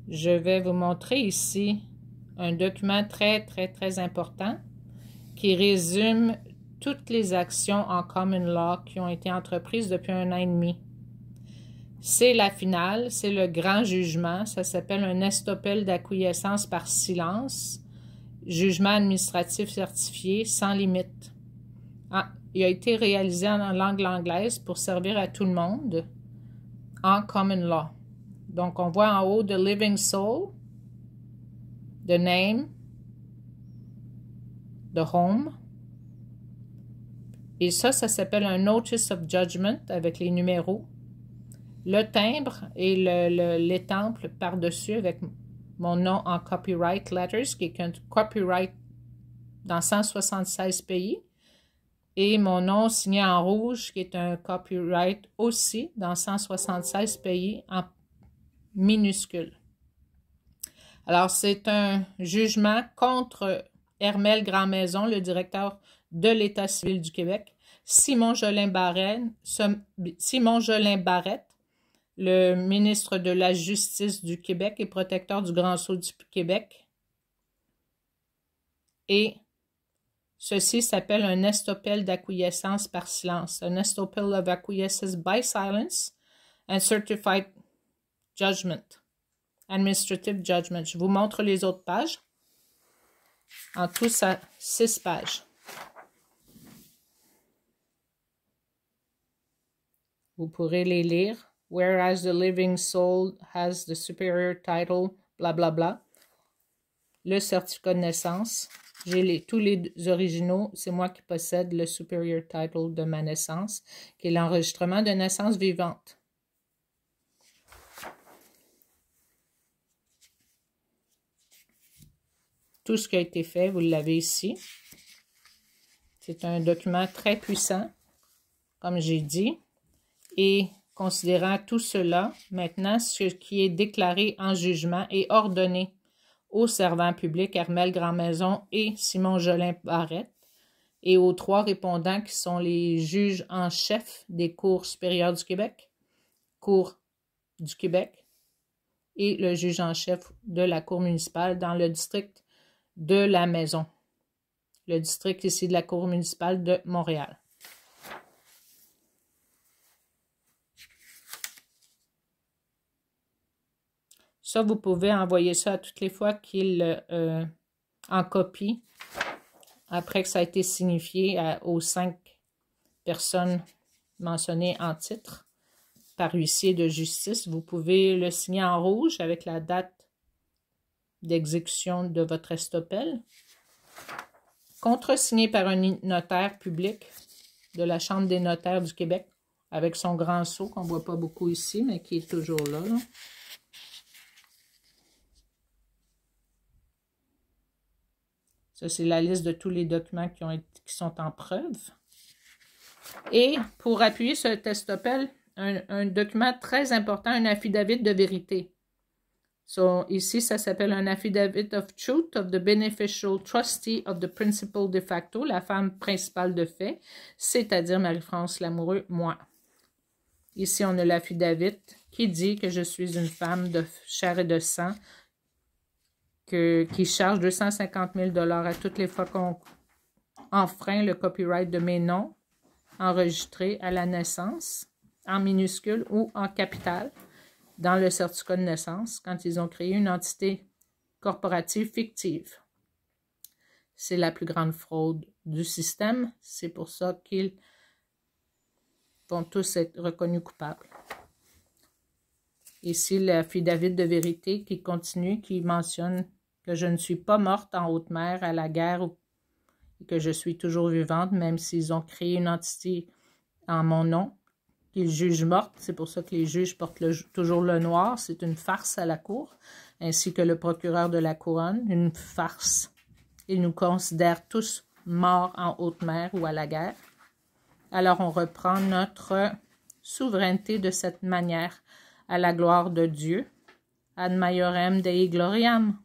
Je vais vous montrer ici un document très important qui résume toutes les actions en common law qui ont été entreprises depuis 1 an et demi. C'est la finale, c'est le grand jugement, ça s'appelle un estoppel d'acquiescence par silence, jugement administratif certifié sans limite. Il a été réalisé en langue anglaise pour servir à tout le monde en common law. Donc, on voit en haut The Living Soul, The Name, The Home. Et ça s'appelle un Notice of Judgment avec les numéros. Le timbre et l'étample par-dessus avec mon nom en Copyright Letters, qui est un copyright dans 176 pays. Et mon nom signé en rouge, qui est un copyright aussi dans 176 pays en minuscule. Alors, c'est un jugement contre Hermel Grandmaison, le directeur de l'État civil du Québec, Simon Jolin Barrette, le ministre de la Justice du Québec et protecteur du Grand Sceau du Québec. Et ceci s'appelle un estoppel d'acquiescence par silence. An estoppel of acquiescence by silence and certified judgment. Administrative judgment. Je vous montre les autres pages. En tout, ça 6 pages. Vous pourrez les lire. Whereas the living soul has the superior title, bla bla bla. Le certificat de naissance. J'ai tous les originaux. C'est moi qui possède le superior title de ma naissance, qui est l'enregistrement de naissance vivante. Tout ce qui a été fait, vous l'avez ici. C'est un document très puissant, comme j'ai dit. Et considérant tout cela, maintenant, ce qui est déclaré en jugement est ordonné aux servants publics Hermel Grandmaison et Simon Jolin Barrette et aux 3 répondants qui sont les juges en chef des cours supérieures du Québec, Cour du Québec et le juge en chef de la Cour municipale dans le district de la Maison, le district ici de la Cour municipale de Montréal. Ça, vous pouvez envoyer ça à toutes les fois qu'il en copie, après que ça a été signifié aux 5 personnes mentionnées en titre par huissier de justice. Vous pouvez le signer en rouge avec la date d'exécution de votre estoppel. Contresigné par un notaire public de la Chambre des notaires du Québec avec son grand sceau qu'on ne voit pas beaucoup ici, mais qui est toujours là. Ça, c'est la liste de tous les documents qui sont en preuve. Et pour appuyer cet estoppel, un document très important, un affidavit de vérité. So, ici, ça s'appelle un affidavit of truth of the beneficial trustee of the principal de facto, la femme principale de fait, c'est-à-dire Marie-France Lamoureux, moi. Ici, on a l'affidavit qui dit que je suis une femme de chair et de sang qui charge 250 000 $ à toutes les fois qu'on enfreint le copyright de mes noms enregistrés à la naissance, en minuscule ou en capital, dans le certificat de naissance, quand ils ont créé une entité corporative fictive. C'est la plus grande fraude du système. C'est pour ça qu'ils vont tous être reconnus coupables. Ici, l'affidavit de vérité qui continue, qui mentionne que je ne suis pas morte en haute mer à la guerre et que je suis toujours vivante, même s'ils ont créé une entité en mon nom, qu'ils jugent morte. C'est pour ça que les juges portent toujours le noir. C'est une farce à la Cour, ainsi que le procureur de la Couronne, une farce. Ils nous considèrent tous morts en haute mer ou à la guerre. Alors, on reprend notre souveraineté de cette manière, à la gloire de Dieu. Ad maiorem Dei gloriam.